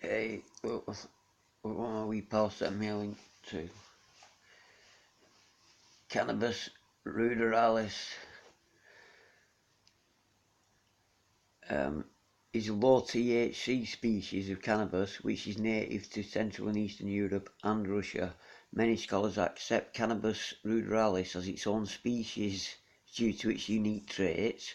Hey, what are we pal sent me a link to? Cannabis ruderalis is a low THC species of cannabis which is native to Central and Eastern Europe and Russia. Many scholars accept Cannabis ruderalis as its own species due to its unique traits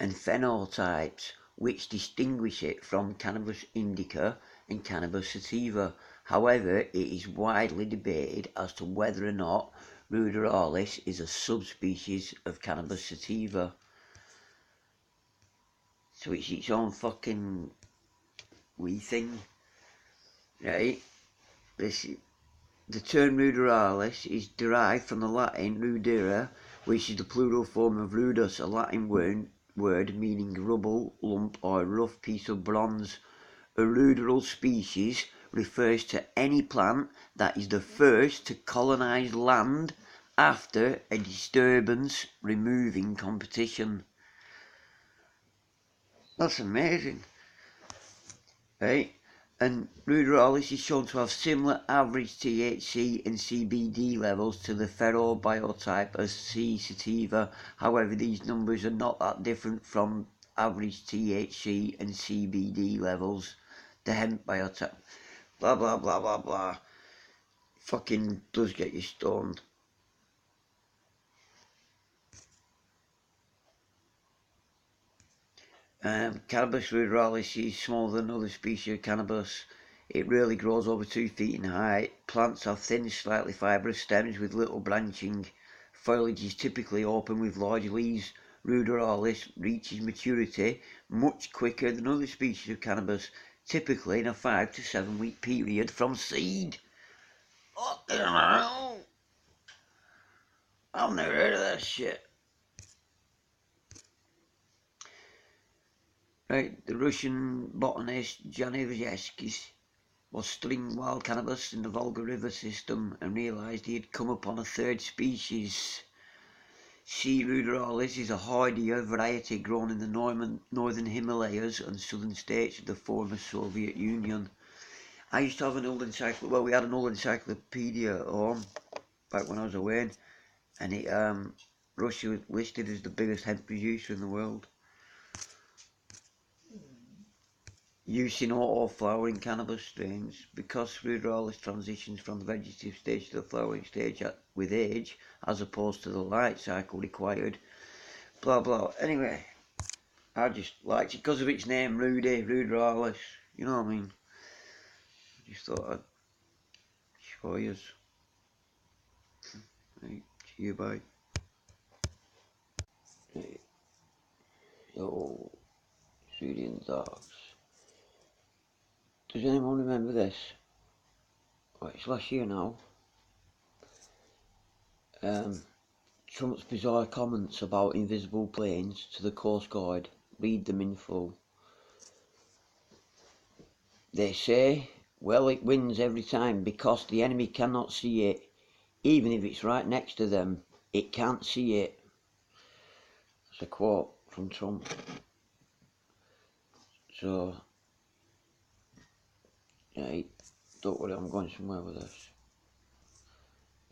and phenotypes which distinguish it from Cannabis indica and Cannabis sativa. However, it is widely debated as to whether or not ruderalis is a subspecies of Cannabis sativa. So it's its own fucking wee thing, right? The term ruderalis is derived from the Latin rudere, which is the plural form of rudus, a Latin word meaning rubble, lump or rough piece of bronze. A ruderal species refers to any plant that is the first to colonize land after a disturbance removing competition. That's amazing, right? And ruderalis is shown to have similar average THC and CBD levels to the ferrobiotype as C. sativa. However, these numbers are not that different from average THC and CBD levels. The hemp biotype, blah blah blah blah blah. Fucking does get you stoned. Cannabis ruderalis is smaller than other species of cannabis. It rarely grows over 2 feet in height. Plants have thin, slightly fibrous stems with little branching. Foliage is typically open with large leaves. Ruderalis reaches maturity much quicker than other species of cannabis, typically in a 5 to 7 week period from seed. What the hell? I've never heard of that shit. Right, the Russian botanist Janevsky was studying wild cannabis in the Volga River system and realised he had come upon a third species. C. ruderalis is a hardier variety grown in the northern Himalayas and southern states of the former Soviet Union. I used to have an old encyclopedia, well, we had an old encyclopedia at home back when I was away, and Russia was listed as the biggest hemp producer in the world. Use in auto-flowering cannabis strains. Because ruderalis transitions from the vegetative stage to the flowering stage with age, as opposed to the light cycle required. Blah blah. Anyway, I just liked it because of its name, ruderalis. You know what I mean? I just thought I'd show you. Right, see you, bye. Right. So, Syrian dogs. Does anyone remember this? Oh, it's last year now. Trump's bizarre comments about invisible planes to the Coast Guard. Read them in full. They say, well, it wins every time because the enemy cannot see it. Even if it's right next to them, it can't see it. That's a quote from Trump. So, right, don't worry, I'm going somewhere with this.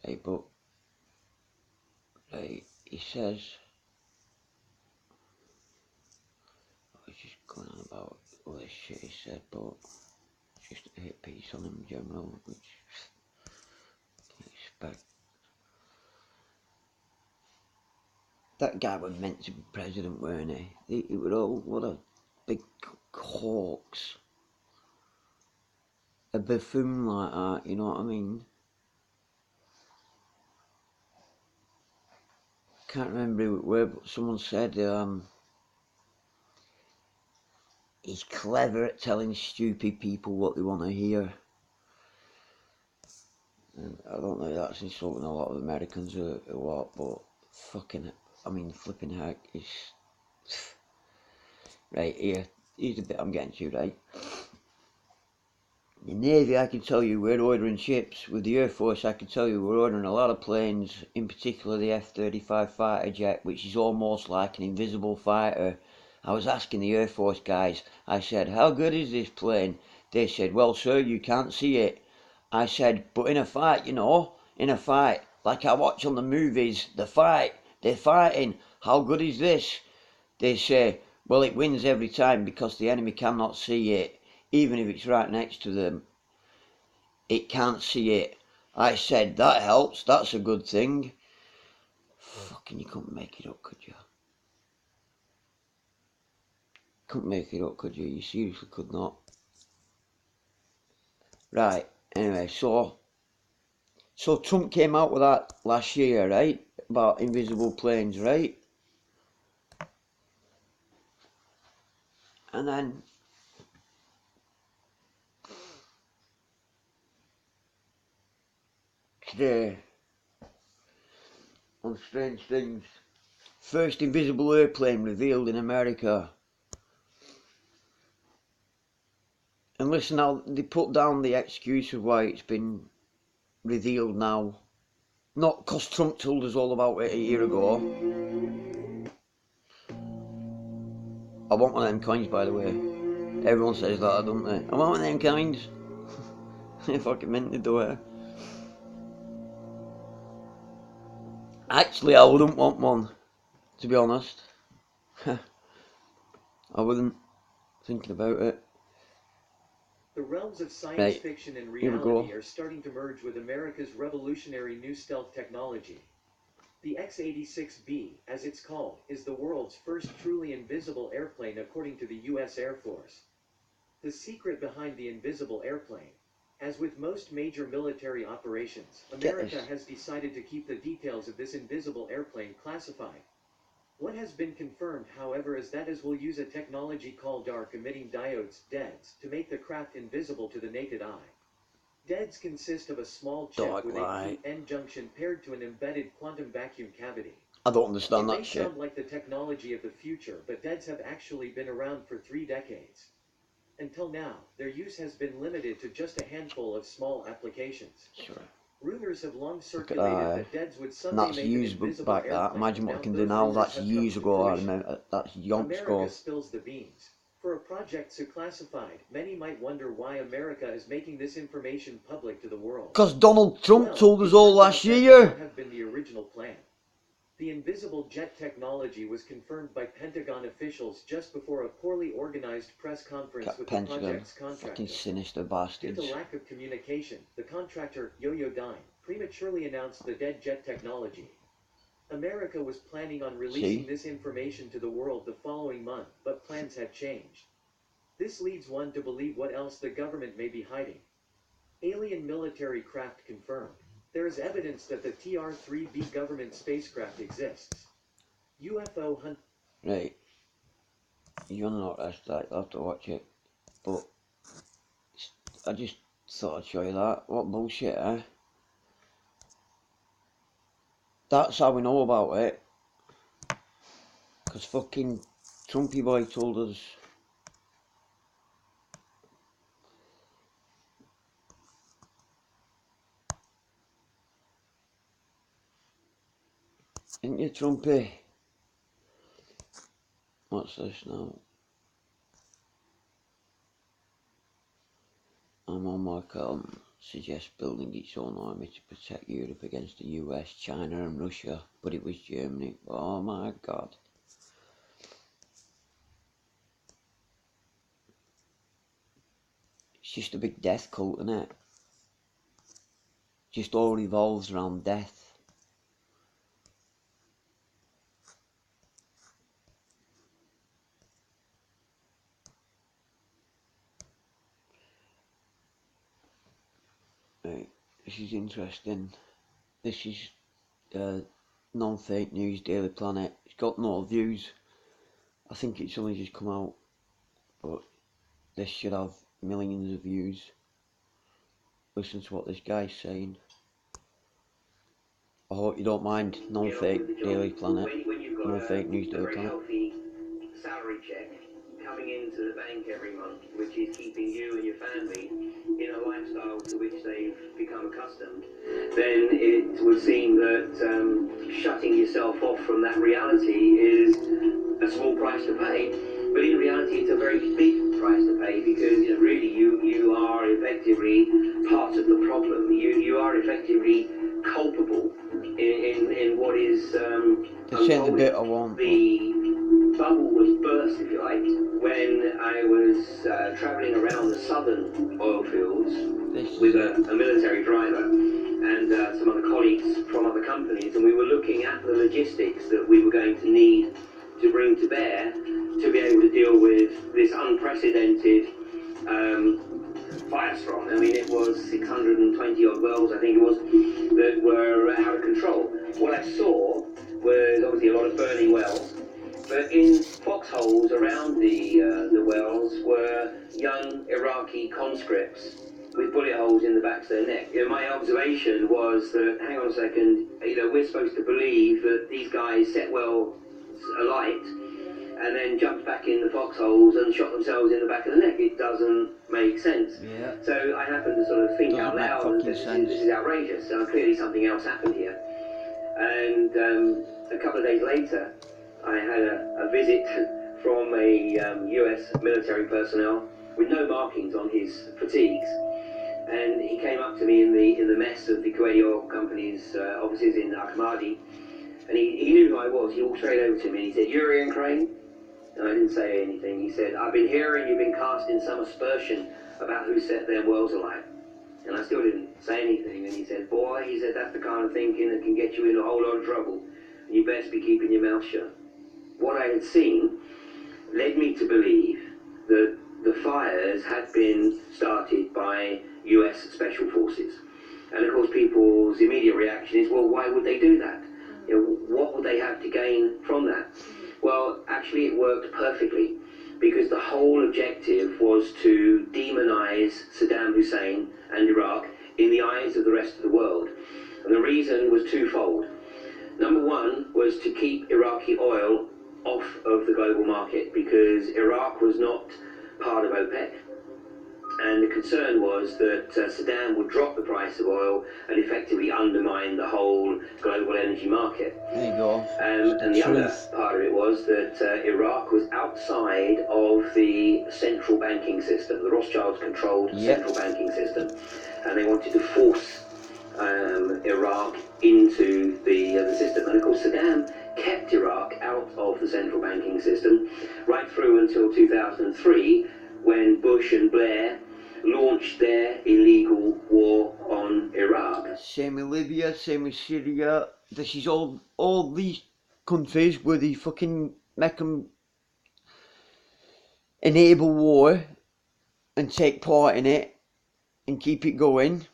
Right, but, right, he says, he's just going on about all this shit he said, but it's just a hit piece on him in general, which I expect. That guy was meant to be president, weren't he? It was all, what a big hoax. A buffoon like that, you know what I mean? Can't remember where, but someone said he's clever at telling stupid people what they want to hear. And I don't know if that's insulting a lot of Americans or what, but flipping heck, is... Right, here's the bit I'm getting to, right? The Navy, I can tell you, we're ordering ships. With the Air Force, I can tell you, we're ordering a lot of planes, in particular the F-35 fighter jet, which is almost like an invisible fighter. I was asking the Air Force guys, I said, how good is this plane? They said, well, sir, you can't see it. I said, but in a fight, in a fight, like I watch on the movies, they're fighting. How good is this? They say, well, it wins every time because the enemy cannot see it, even if it's right next to them. It can't see it. I said, that helps, that's a good thing. Fucking, you couldn't make it up, could you? Couldn't make it up, could you? You seriously could not. Right, anyway, so Trump came out with that last year, right? About invisible planes, right? And then today, on Strange Things, first invisible airplane revealed in America. And listen, now they put down the excuse of why it's been revealed now. Not because Trump told us all about it a year ago. I want one of them coins, by the way. Everyone says that, don't they? I want one of them coins. I fucking meant to do it. Actually, I wouldn't want one, to be honest. I wouldn't. Thinking about it. The realms of science fiction and reality are starting to merge with America's revolutionary new stealth technology. The X-86B, as it's called, is the world's first truly invisible airplane according to the U.S. Air Force. The secret behind the invisible airplane, as with most major military operations, America has decided to keep the details of this invisible airplane classified. What has been confirmed, however, is that it will use a technology called dark-emitting diodes, DEDs, to make the craft invisible to the naked eye. DEDs consist of a small chip with a P-N junction paired to an embedded quantum vacuum cavity. I don't understand that shit. It may sound like the technology of the future, but DEDs have actually been around for 3 decades. Until now, their use has been limited to just a handful of small applications. Sure. Rumors have long circulated that DEDs would someday that's make years an invisible back. That imagine what we can do now. That's years ago. I remember. That's yonks ago. America spills the beans. For a project so classified, many might wonder why America is making this information public to the world. Because Donald Trump told us all last year. That have been the original plan. The invisible jet technology was confirmed by Pentagon officials just before a poorly organized press conference with the project's contractor. Fucking sinister bastards. Due to lack of communication, the contractor, Yo-Yo Dine, prematurely announced the dead jet technology. America was planning on releasing this information to the world the following month, but plans had changed. This leads one to believe what else the government may be hiding. Alien military craft confirmed. There is evidence that the TR-3B government spacecraft exists. UFO hunt. Right. You're not that. I'll have to watch it. But I just thought I'd show you that. What bullshit, eh? That's how we know about it. Because fucking Trumpy boy told us. Ain't you, Trumpy? What's this now? I'm on my account. Suggests building its own army to protect Europe against the US, China and Russia. But it was Germany. Oh my god. It's just a big death cult, isn't it? Just all revolves around death. Right, this is interesting. This is non-fake news, Daily Planet. It's got no views. I think it's only just come out, but this should have millions of views. Listen to what this guy's saying. I hope you don't mind. Non-fake Daily Planet. Non-fake news Daily Planet. Salary check coming into the bank every month, which is keeping you and your family in a lifestyle to which they've become accustomed, then it would seem that shutting yourself off from that reality is a small price to pay, but in reality it's a very big price to pay, because really you effectively part of the problem. You are effectively culpable in what is the bit I unfolding. want. The bubble was burst, if you like, when I was travelling around the southern oil fields with a military driver and some other colleagues from other companies, and we were looking at the logistics that we were going to need to bring to bear to be able to deal with this unprecedented firestorm. I mean, it was 620 odd wells, I think it was, that were out of control. What I saw was obviously a lot of burning wells, but in foxholes around the wells were young Iraqi conscripts with bullet holes in the backs of their neck. You know, my observation was that, hang on a second, we're supposed to believe that these guys set wells alight and then jumped back in the foxholes and shot themselves in the back of the neck. It doesn't make sense. Yeah. So I happened to sort of think out loud and said, this is outrageous. Clearly something else happened here. And a couple of days later, I had a visit from a US military personnel with no markings on his fatigues. And he came up to me in the mess of the Kuwaiti Oil Company's offices in Ahmadi, and he knew who I was. He walked straight over to me and he said, "You're Ian Crane?" And I didn't say anything. He said, "I've been hearing you've been casting some aspersion about who set them wells alight." And I still didn't say anything. And he said, "Boy," he said, "that's the kind of thinking that can get you in a whole lot of trouble. And you best be keeping your mouth shut." What I had seen led me to believe that the fires had been started by US Special Forces. And of course people's immediate reaction is, well, why would they do that? What would they have to gain from that? Well, actually it worked perfectly, because the whole objective was to demonize Saddam Hussein and Iraq in the eyes of the rest of the world. And the reason was twofold. Number one was to keep Iraqi oil off of the global market, because Iraq was not part of OPEC. And the concern was that Saddam would drop the price of oil and effectively undermine the whole global energy market. There you go. And the other part of it was that Iraq was outside of the central banking system, the Rothschilds controlled central banking system. And they wanted to force Iraq into the system. And of course Saddam kept Iraq out of the central banking system right through until 2003, when Bush and Blair launched their illegal war on Iraq. Same with Libya, same with Syria. This is all these countries where they fucking make them enable war and take part in it and keep it going.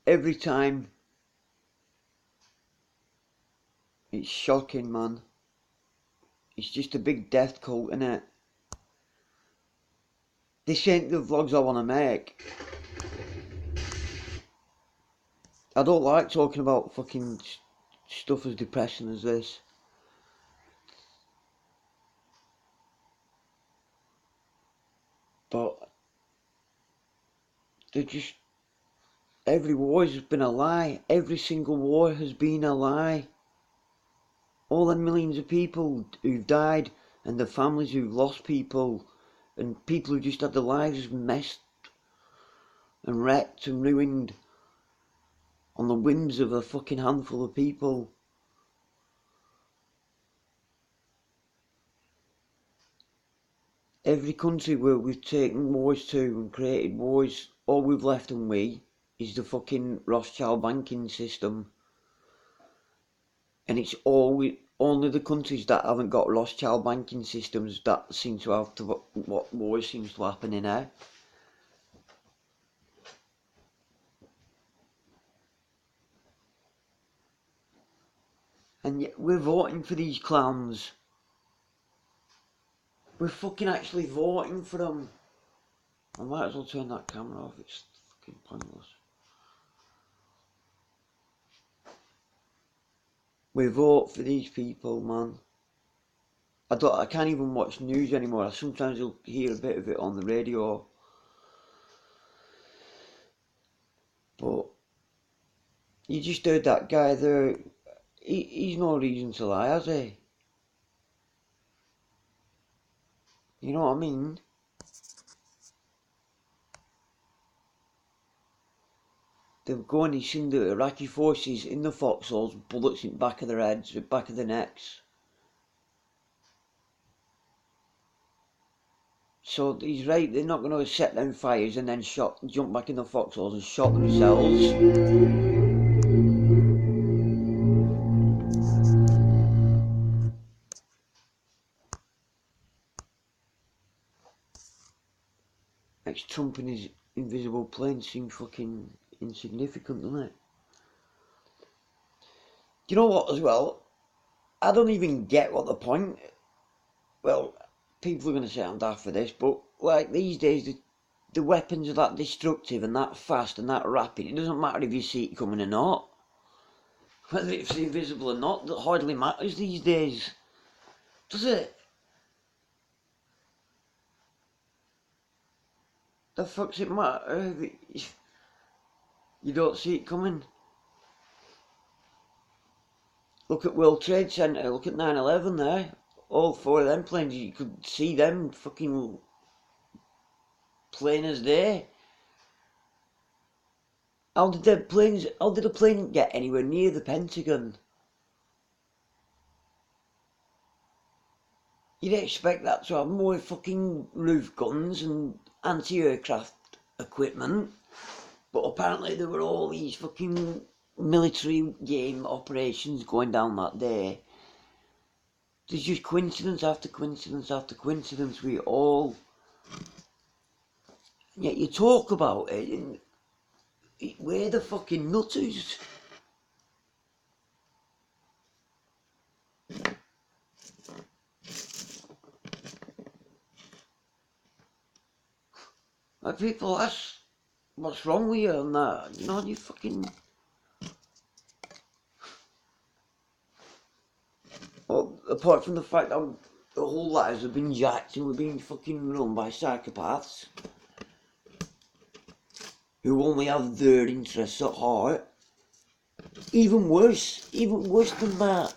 Every time. It's shocking, man. It's just a big death cult, innit? This ain't the vlogs I want to make. I don't like talking about fucking stuff as depressing as this. But they're just... Every war has been a lie. Every single war has been a lie. All the millions of people who've died, and the families who've lost people, and people who just had their lives messed and wrecked and ruined on the whims of a fucking handful of people. Every country where we've taken wars to and created wars, all we've left them with is the fucking Rothschild banking system. And it's only the countries that haven't got Rothschild banking systems that seem to have to, what war seems to happen in there. And yet we're voting for these clowns. We're fucking actually voting for them. I might as well turn that camera off, it's fucking pointless. We vote for these people, man. I can't even watch news anymore. Sometimes you'll hear a bit of it on the radio. But you just heard that guy there. He's no reason to lie, has he? You know what I mean? They were going and seeing the Iraqi forces in the foxholes, bullets in the back of their heads, the back of their necks. So he's right, they're not going to set them fires and then jump back in the foxholes and shot themselves. Trump and his invisible plane seems fucking insignificant, doesn't it? Do you know what as well? I don't even get what the point... Well, people are going to say I'm daft for this, but like these days the weapons are that destructive and that fast and that rapid. It doesn't matter if you see it coming or not. Whether it's invisible or not, that hardly matters these days. Does it? The fuck's it matter if you don't see it coming? Look at World Trade Center, look at 9/11 there. All four of them planes, you could see them fucking plain as day. How did a plane get anywhere near the Pentagon? You'd expect that to have more fucking roof guns and anti-aircraft equipment. But apparently there were all these fucking military game operations going down that day. There's just coincidence after coincidence after coincidence with it all. And yet you talk about it and we're the fucking nutters. Like people ask, what's wrong with you and that? You know, you fucking... Well, apart from the fact that the whole lives have been jacked and we're being fucking run by psychopaths who only have their interests at heart. Even worse than that.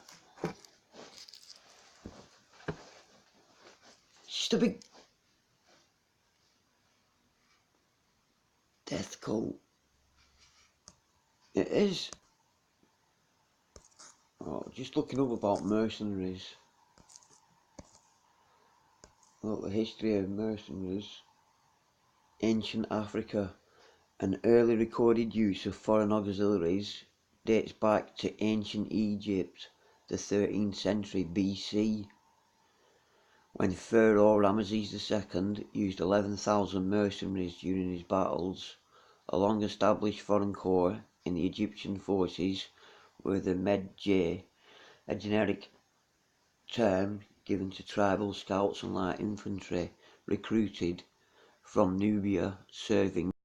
It's just a big death cult. It is. Oh, just looking up about mercenaries. Look, the history of mercenaries. Ancient Africa. An early recorded use of foreign auxiliaries dates back to ancient Egypt, the 13th century BC, when Pharaoh Ramesses II used 11,000 mercenaries during his battles. A long-established foreign corps in the Egyptian forces were the Medjay, a generic term given to tribal scouts and light infantry recruited from Nubia serving